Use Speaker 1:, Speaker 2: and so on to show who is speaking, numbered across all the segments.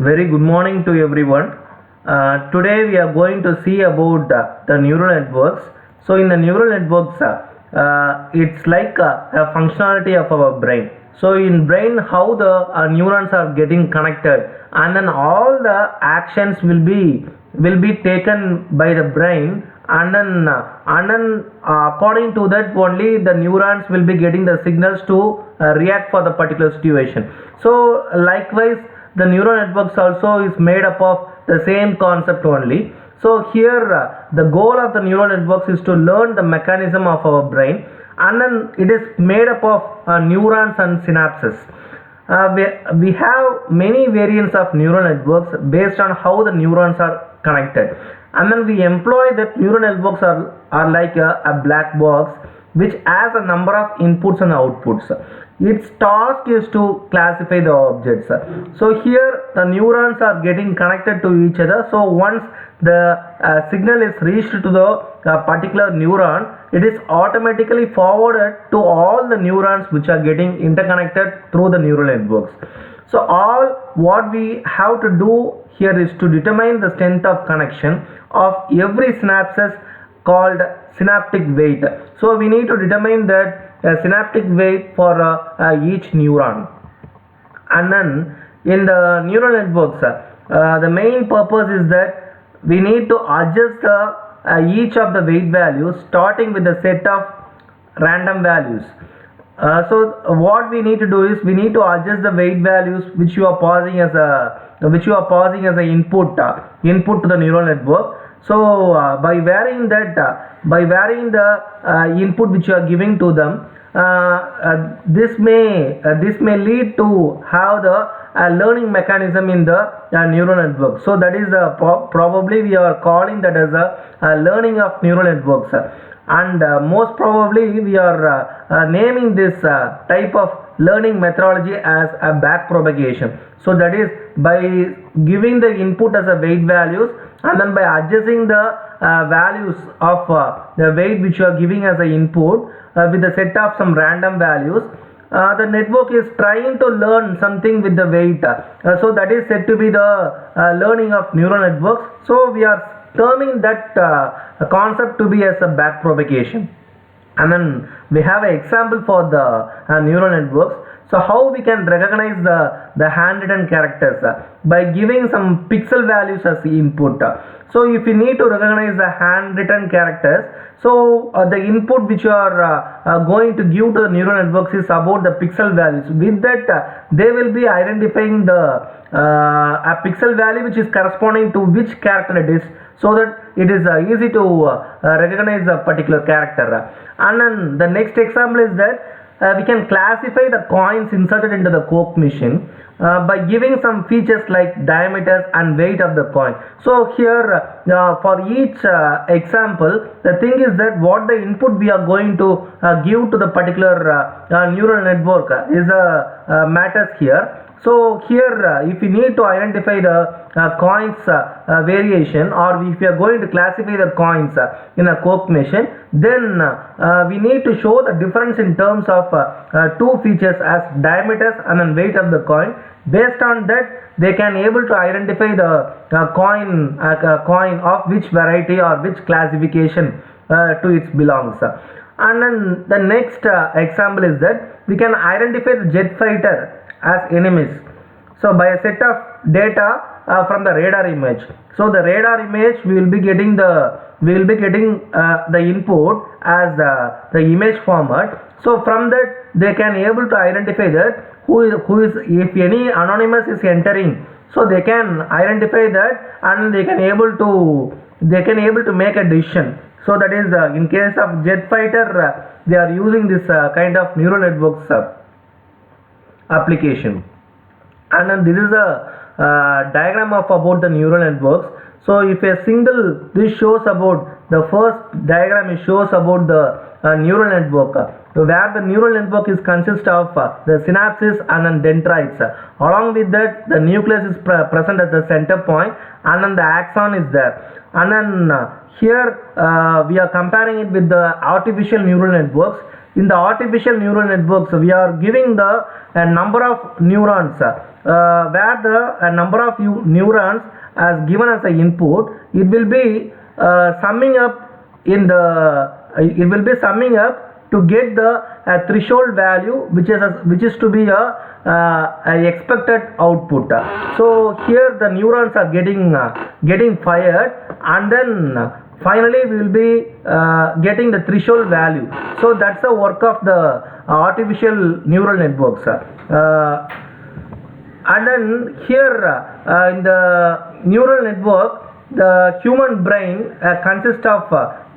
Speaker 1: Very good morning to everyone. Today we are going to see about the neural networks. So in the neural networks, it's like a functionality of our brain. So in brain, how the neurons are getting connected, and then all the actions will be taken by the brain, and then according to that only the neurons will be getting the signals to react for the particular situation. So likewise the neural networks also is made up of the same concept only. So here the goal of the neural networks is to learn the mechanism of our brain, and then it is made up of neurons and synapses. We have many variants of neural networks based on how the neurons are connected, and then we employ that neural networks are like a black box which has a number of inputs and outputs. Its task is to classify the objects. So here the neurons are getting connected to each other. So once the signal is reached to the particular neuron, it is automatically forwarded to all the neurons which are getting interconnected through the neural networks. So all what we have to do here is to determine the strength of connection of every synapses called synaptic weight. So we need to determine that synaptic weight for each neuron. And then in the neural networks, the main purpose is that we need to adjust each of the weight values starting with a set of random values. So what we need to do is we need to adjust the weight values which you are passing as a input to the neural network. So by varying the input which you are giving to them, this may lead to have the learning mechanism in the neural network. So that is probably we are calling that as a learning of neural networks, and most probably we are naming this type of learning methodology as a back propagation. So that is by giving the input as a weight values, and then by adjusting the values of the weight which you are giving as an input with a set of some random values, the network is trying to learn something with the weight. So that is said to be the learning of neural networks. So we are terming that concept to be as a back propagation. And then we have an example for the neural networks. So how we can recognize the handwritten characters by giving some pixel values as the input. So if you need to recognize the handwritten characters, so the input which you are going to give to the neural networks is about the pixel values. With that they will be identifying the a pixel value which is corresponding to which character it is, so that it is easy to recognize a particular character. And then the next example is that we can classify the coins inserted into the Coke machine by giving some features like diameters and weight of the coin. So here for each example, the thing is that what the input we are going to give to the particular neural network is matters here. So here if you need to identify the coins variation, or if you are going to classify the coins in a Coke machine, then we need to show the difference in terms of two features as diameters and then weight of the coin. Based on that they can able to identify the coin of which variety or which classification to it belongs. And then the next example is that we can identify the jet fighter as enemies, so by a set of data from the radar image. So the radar image we will be getting the input as the image format. So from that they can able to identify that who is if any anonymous is entering, so they can identify that, and they can able to make a decision. So that is in case of jet fighter they are using this kind of neural networks application. And then this is a diagram of about the neural networks. So if this shows about the first diagram, it shows about the neural network, where the neural network is consist of the synapses and then dendrites. Along with that the nucleus is present as the center point, and then the axon is there. And then here we are comparing it with the artificial neural networks. in the artificial neural networks we are giving the number of neurons where the number of neurons as given as a input, it will be summing up in the it will be summing up to get the threshold value which is to be a expected output. So here the neurons are getting fired, and then finally we will be getting the threshold value. So that's the work of the artificial neural networks. And then here in the neural network, the human brain consists of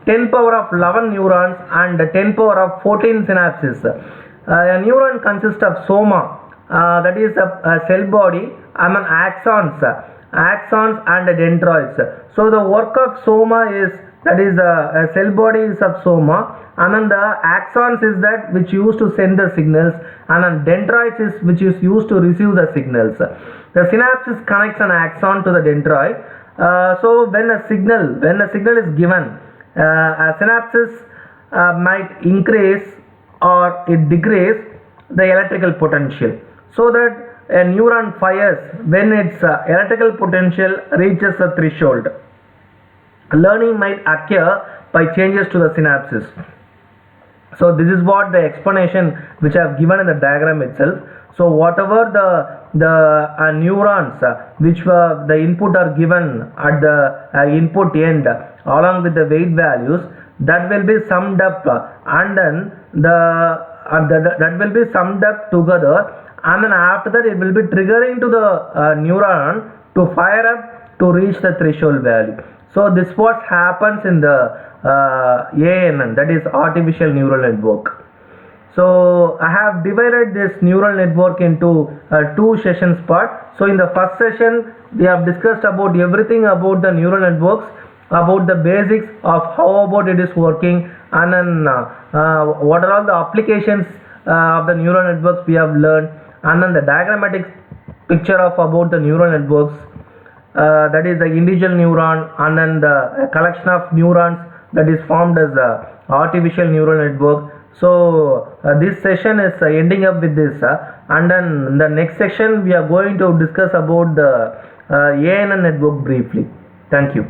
Speaker 1: 10 power of 11 neurons and 10 power of 14 synapses. A neuron consists of soma, that is a cell body, and then axons and dendroids. So the work of soma is, that is a cell body is of soma, and then the axons is that which used to send the signals, and then dendroids is which is used to receive the signals. The synapses connects an axon to the dendroid. So when a signal is given, a synapses might increase or it decrease the electrical potential, so that a neuron fires when its electrical potential reaches a threshold. Learning might occur by changes to the synapses. So this is what the explanation which I have given in the diagram itself. So whatever the neurons which were the input are given at the input end along with the weight values, that will be summed up, and then that will be summed up together, and then after that it will be triggering to the neuron to fire up to reach the threshold value. So this what happens in the ANN, that is artificial neural network. So I have divided this neural network into two sessions part. So in the first session we have discussed about everything about the neural networks, about the basics of how about it is working, and then what are all the applications of the neural networks we have learned, and then the diagrammatic picture of about the neural networks, that is the individual neuron, and then the collection of neurons that is formed as the artificial neural network. So this session is ending up with this, and then in the next section we are going to discuss about the ANN network briefly. Thank you.